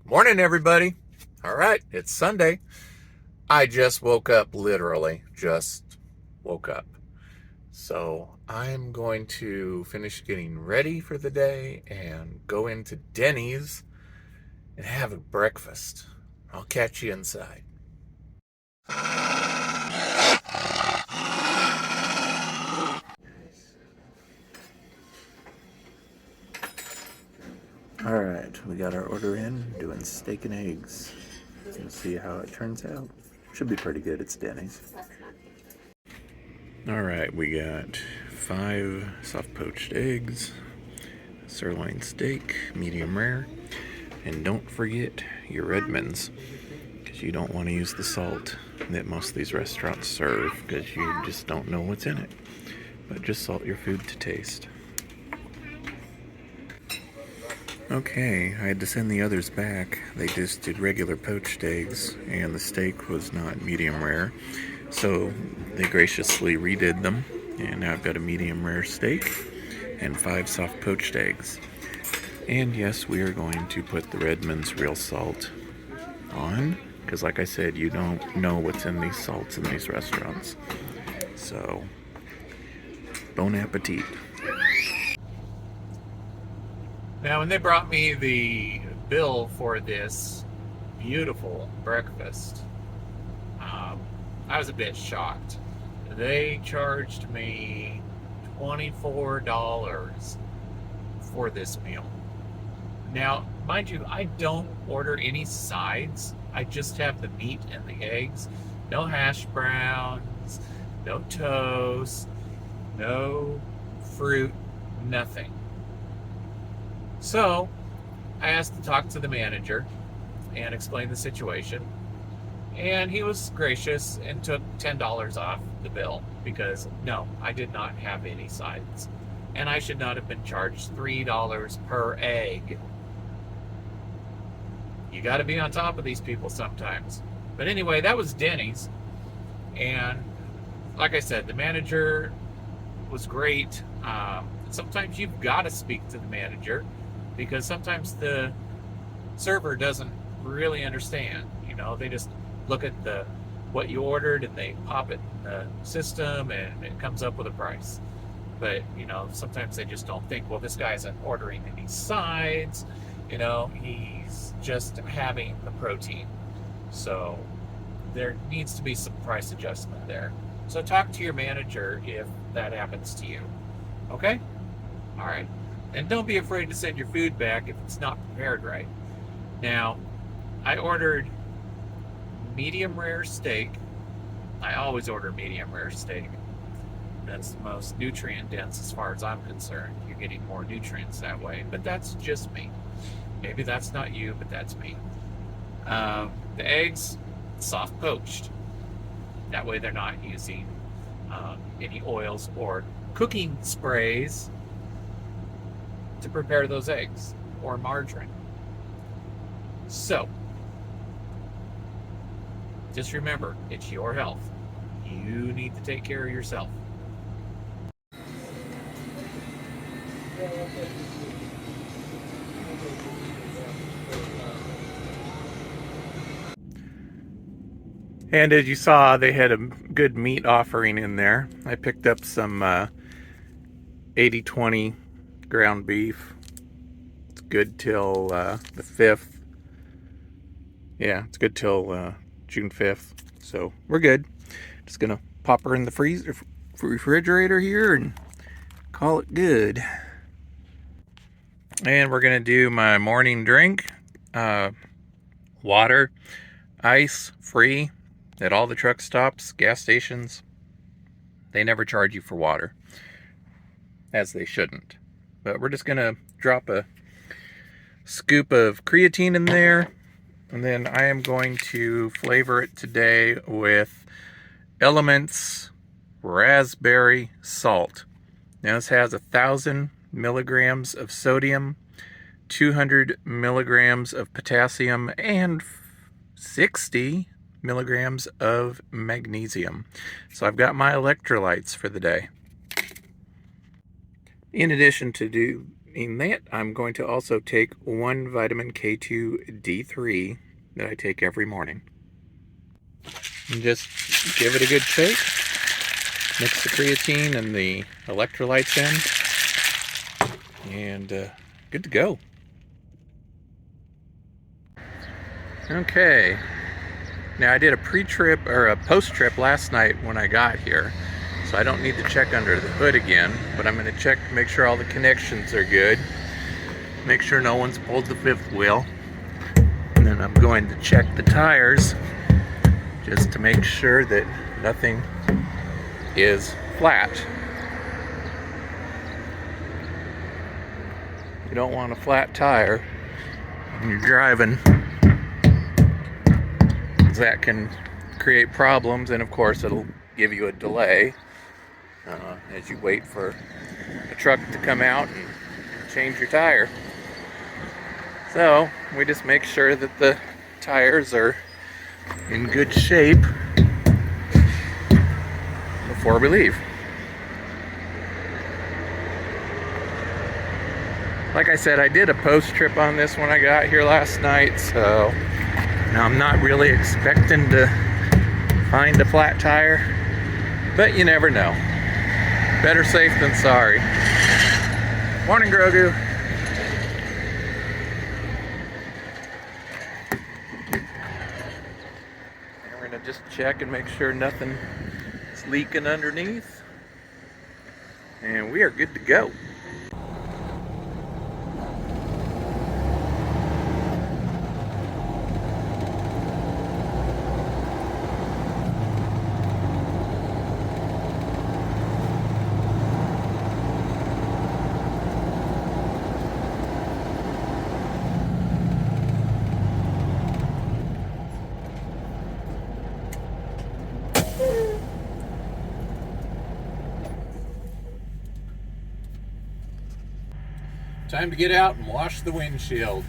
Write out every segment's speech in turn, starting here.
Morning, everybody. All right, it's Sunday. I just woke up, literally, just woke up. So I'm going to finish getting ready for the day and go into Denny's and have a breakfast. I'll catch you inside. All right, we got our order in, doing steak and eggs. Let's see how it turns out. Should be pretty good. It's Denny's. All right, we got 5 soft poached eggs, sirloin steak, medium rare, and don't forget your Redmonds, because you don't want to use the salt that most of these restaurants serve, because you just don't know what's in it. But just salt your food to taste. Okay, I had to send the others back. They just did regular poached eggs, and the steak was not medium rare. So they graciously redid them, and now I've got a medium rare steak and 5 soft poached eggs. And yes, we are going to put the Redmond's real salt on, because like I said, you don't know what's in these salts in these restaurants. So, bon appetit. Now, when they brought me the bill for this beautiful breakfast, I was a bit shocked. They charged me $24 for this meal. Now, mind you, I don't order any sides. I just have the meat and the eggs. No hash browns, no toast, no fruit, nothing. So, I asked to talk to the manager and explain the situation. And he was gracious and took $10 off the bill because, no, I did not have any sides. And I should not have been charged $3 per egg. You got to be on top of these people sometimes. But anyway, that was Denny's. And like I said, the manager was great. Sometimes you've got to speak to the manager because sometimes the server doesn't really understand. You know, they just look at what you ordered and they pop it in the system and it comes up with a price. But, you know, sometimes they just don't think, well, this guy isn't ordering any sides. You know, he's just having the protein. So there needs to be some price adjustment there. So talk to your manager if that happens to you. Okay? All right. And don't be afraid to send your food back if it's not prepared right. Now, I ordered medium rare steak. I always order medium rare steak. That's the most nutrient dense as far as I'm concerned. You're getting more nutrients that way, but that's just me. Maybe that's not you, but that's me. The eggs, soft poached. That way they're not using any oils or cooking sprays to prepare those eggs or margarine. So, just remember, it's your health. You need to take care of yourself. And as you saw, they had a good meat offering in there. I picked up some 80/20 ground beef. It's good till the 5th. Yeah, it's good till June 5th. So we're good. Just gonna pop her in the refrigerator here and call it good. And we're gonna do my morning drink. Water, ice, free at all the truck stops, gas stations. They never charge you for water, as they shouldn't. But we're just gonna drop a scoop of creatine in there, and then I am going to flavor it today with Elements raspberry salt. Now this has 1,000 milligrams of sodium, 200 milligrams of potassium, and 60 milligrams of magnesium. So I've got my electrolytes for the day. In addition to in that, I'm going to also take one vitamin K2D3 that I take every morning. And just give it a good shake. Mix the creatine and the electrolytes in. And good to go. Okay. Now I did a pre-trip or a post-trip last night when I got here. So I don't need to check under the hood again, but I'm going to check to make sure all the connections are good. Make sure no one's pulled the fifth wheel. And then I'm going to check the tires just to make sure that nothing is flat. You don't want a flat tire when you're driving. That can create problems, and of course it'll give you a delay as you wait for a truck to come out and change your tire. So we just make sure that the tires are in good shape before we leave. Like I said, I did a post trip on this when I got here last night, so now I'm not really expecting to find a flat tire, but you never know. Better safe than sorry. Morning, Grogu. And we're gonna just check and make sure nothing is leaking underneath. And we are good to go. Time to get out and wash the windshield.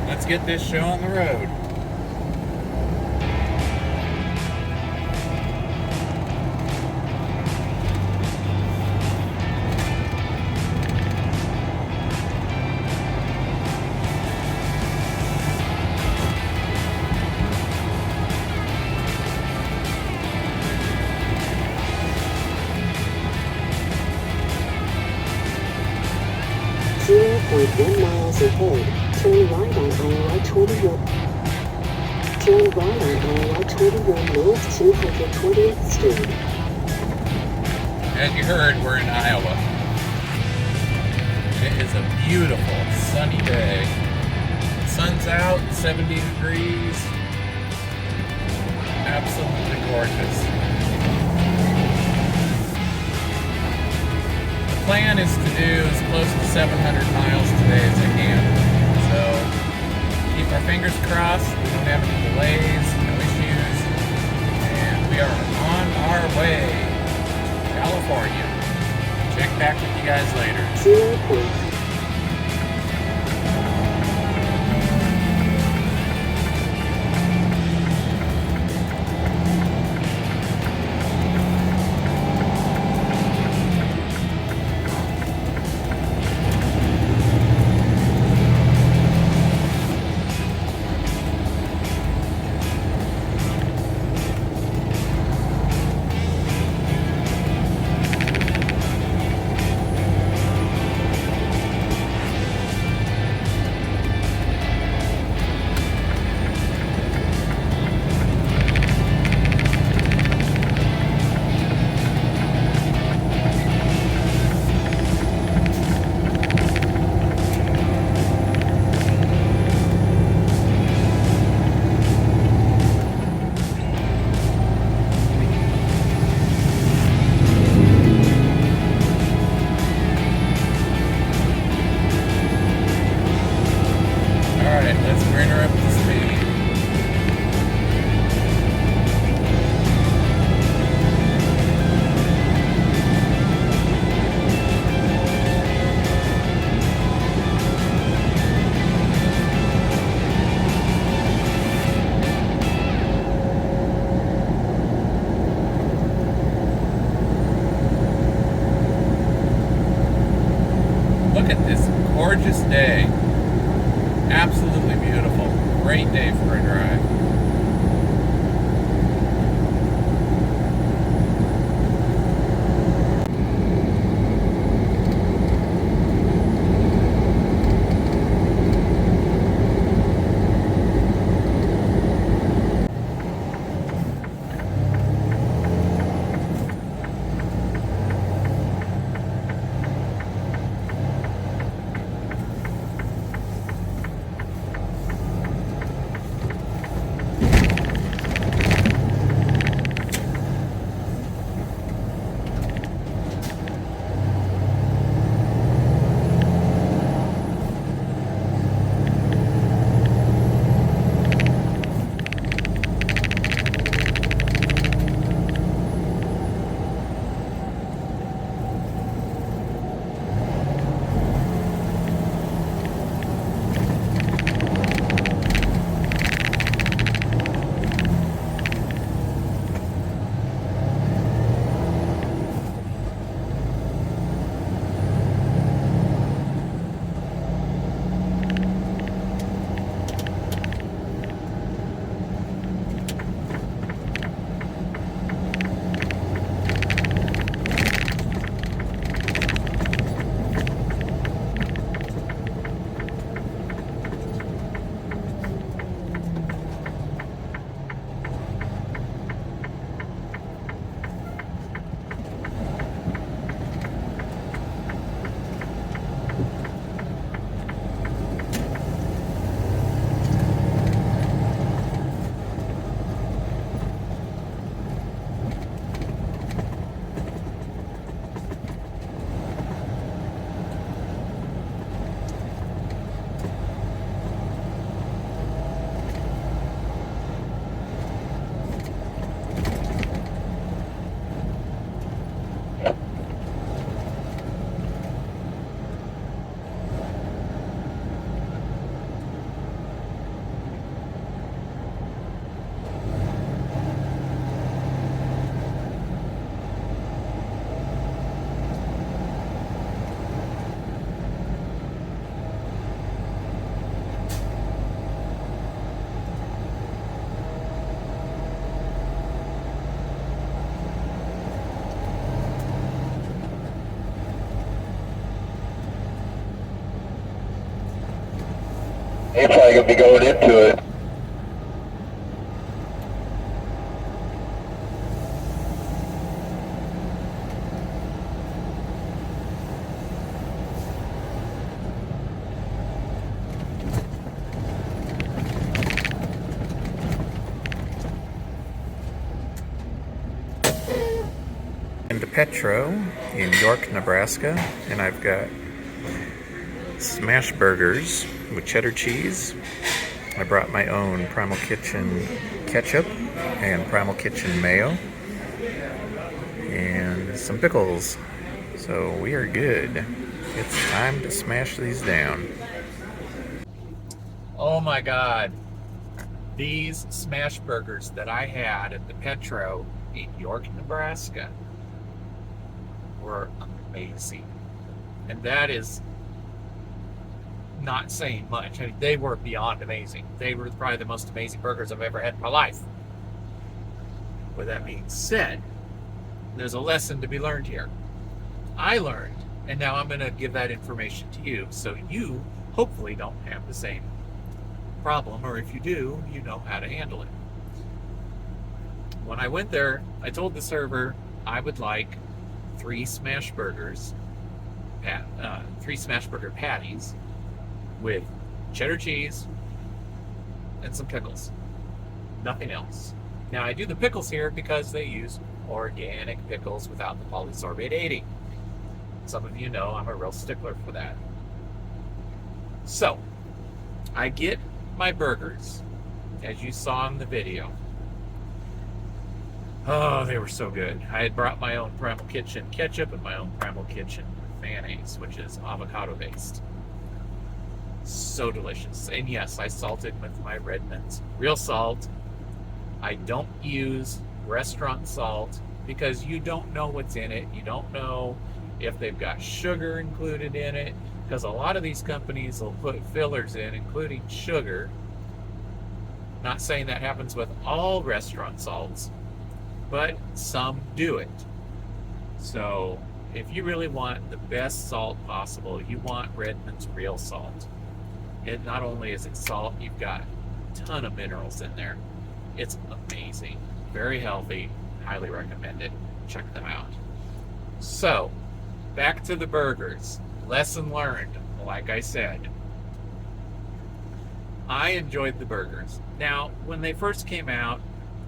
Let's get this show on the road. Miles ahead, turn right on Iowa 21. Turn right on Iowa 21 North 220th Street. As you heard, we're in Iowa. It is a beautiful sunny day. Sun's out, 70 degrees. Absolutely gorgeous. The plan is to do as close to 700 miles today as I can. So keep our fingers crossed. We don't have any delays, no issues. And we are on our way to California. Check back with you guys later. 0 point. Let's bring her up to speed. Look at this gorgeous day. Absolutely beautiful. Great day for a drive. You're probably going to be going into it. to Petro in York, Nebraska, and I've got smash burgers with cheddar cheese. I brought my own Primal Kitchen ketchup and Primal Kitchen mayo and some pickles. So we are good. It's time to smash these down. Oh my God. These smash burgers that I had at the Petro in York, Nebraska were amazing. And that is not saying much. I mean, they were beyond amazing. They were probably the most amazing burgers I've ever had in my life. With that being said, there's a lesson to be learned here. I learned, and now I'm going to give that information to you so you hopefully don't have the same problem, or if you do, you know how to handle it. When I went there, I told the server I would like 3 smash burgers, 3 smash burger patties with cheddar cheese and some pickles. Nothing else. Now I do the pickles here because they use organic pickles without the polysorbate 80. Some of you know I'm a real stickler for that. So I get my burgers, as you saw in the video. Oh, they were so good. I had brought my own Primal Kitchen ketchup and my own Primal Kitchen mayonnaise, which is avocado based. So delicious. And yes, I salted with my red mints. Real salt. I don't use restaurant salt because you don't know what's in it. You don't know if they've got sugar included in it, because a lot of these companies will put fillers in, including sugar. Not saying that happens with all restaurant salts, but some do it. So if you really want the best salt possible, you want Redmond's real salt. It not only is it salt, you've got a ton of minerals in there. It's amazing, very healthy, highly recommend it. Check them out. So back to the burgers. Lesson learned, like I said. I enjoyed the burgers. Now, when they first came out,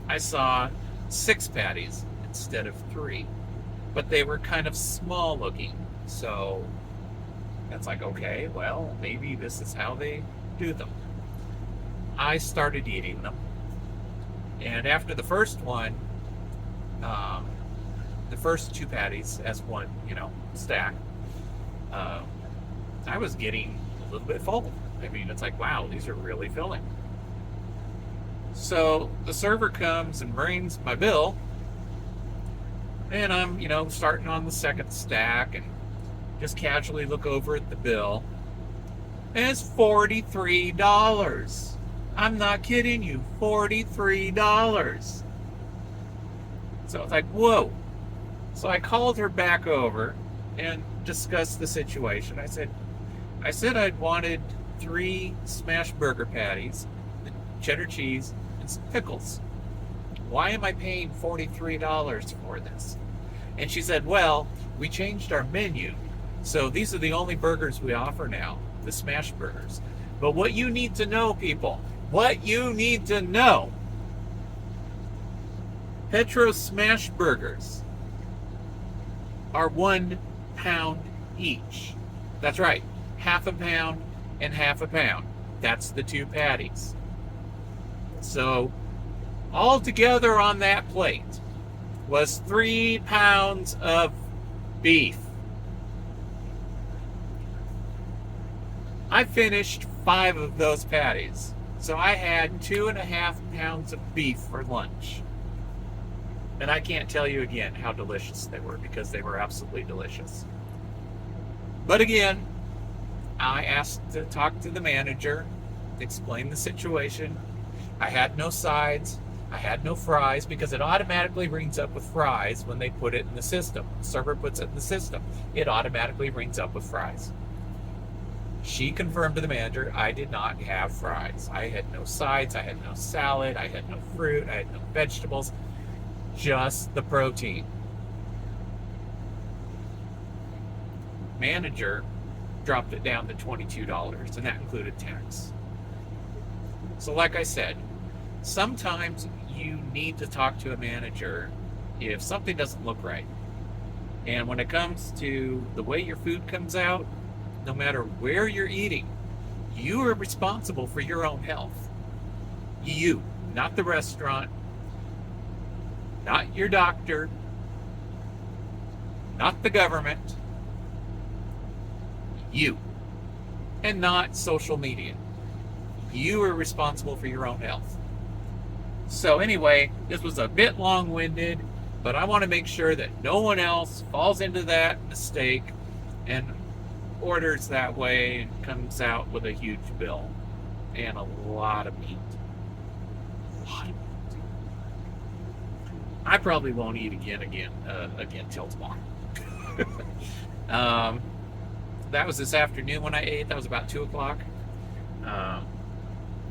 I saw 6 patties instead of 3, but they were kind of small looking. So that's like, okay, well, maybe this is how they do them. I started eating them, and after the first one, the first 2 patties as one, stack, I was getting a little bit full. I mean, it's like, wow, these are really filling. So the server comes and brings my bill, and I'm, starting on the second stack and just casually look over at the bill, and it's $43. I'm not kidding you, $43. So it's like, whoa. So I called her back over and discussed the situation. I said I'd wanted 3 smash burger patties, cheddar cheese, and some pickles. Why am I paying $43 for this? And she said, well, we changed our menu, so these are the only burgers we offer now, the smash burgers. But what you need to know, people, what you need to know, Petro smash burgers are 1 pound each. That's right, half a pound and half a pound. That's the 2 patties. So all together on that plate was 3 pounds of beef. I finished 5 of those patties. So I had 2.5 pounds of beef for lunch. And I can't tell you again how delicious they were, because they were absolutely delicious. But again, I asked to talk to the manager, explain the situation. I had no sides. I had no fries, because it automatically rings up with fries when they put it in the system. The server puts it in the system. It automatically rings up with fries. She confirmed to the manager I did not have fries. I had no sides. I had no salad. I had no fruit. I had no vegetables. Just the protein. Manager dropped it down to $22, and that included tax. So like I said, sometimes you need to talk to a manager if something doesn't look right. And when it comes to the way your food comes out, no matter where you're eating, you are responsible for your own health. You, not the restaurant, not your doctor, not the government, you, and not social media. You are responsible for your own health. So anyway, this was a bit long-winded, but I want to make sure that no one else falls into that mistake and orders that way and comes out with a huge bill and a lot of meat. A lot of meat. I probably won't eat again till tomorrow. That was this afternoon when I ate. That was about 2 o'clock.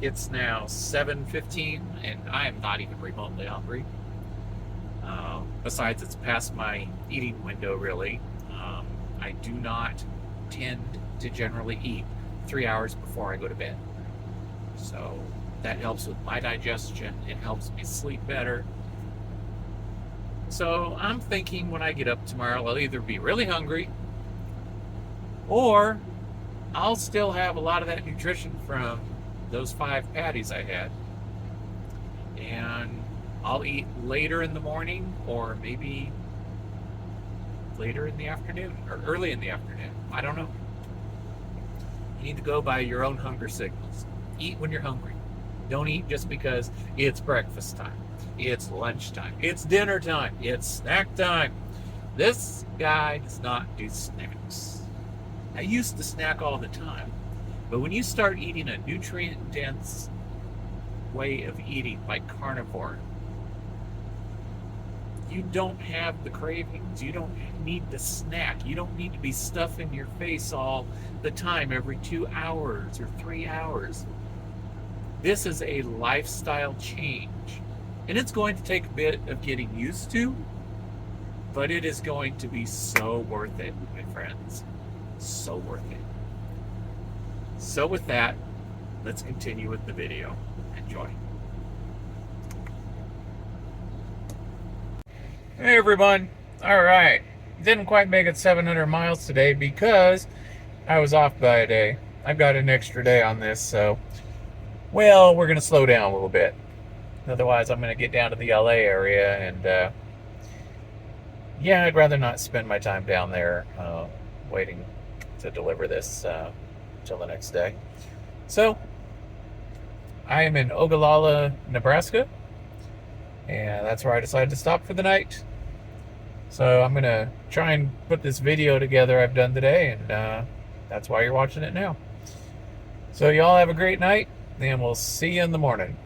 It's now 7:15, and I am not even remotely hungry. Besides, it's past my eating window, really. I do not tend to generally eat 3 hours before I go to bed. So that helps with my digestion. It helps me sleep better. So I'm thinking when I get up tomorrow, I'll either be really hungry or I'll still have a lot of that nutrition from those 5 patties I had. And I'll eat later in the morning or maybe later in the afternoon or early in the afternoon. I don't know. You need to go by your own hunger signals. Eat when you're hungry. Don't eat just because it's breakfast time. It's lunchtime. It's dinner time. It's snack time. This guy does not do snacks. I used to snack all the time. But when you start eating a nutrient-dense way of eating like carnivore, you don't have the cravings. You don't need to snack. You don't need to be stuffing your face all the time every 2 hours or 3 hours. This is a lifestyle change. And it's going to take a bit of getting used to, but it is going to be so worth it, my friends. So worth it. So with that, let's continue with the video. Enjoy. Hey everyone. All right. Didn't quite make it 700 miles today because I was off by a day. I've got an extra day on this, so, well, we're going to slow down a little bit. Otherwise, I'm going to get down to the LA area, and yeah, I'd rather not spend my time down there waiting to deliver this till the next day. So, I am in Ogallala, Nebraska, and that's where I decided to stop for the night. So I'm going to try and put this video together I've done today, and that's why you're watching it now. So y'all have a great night, and we'll see you in the morning.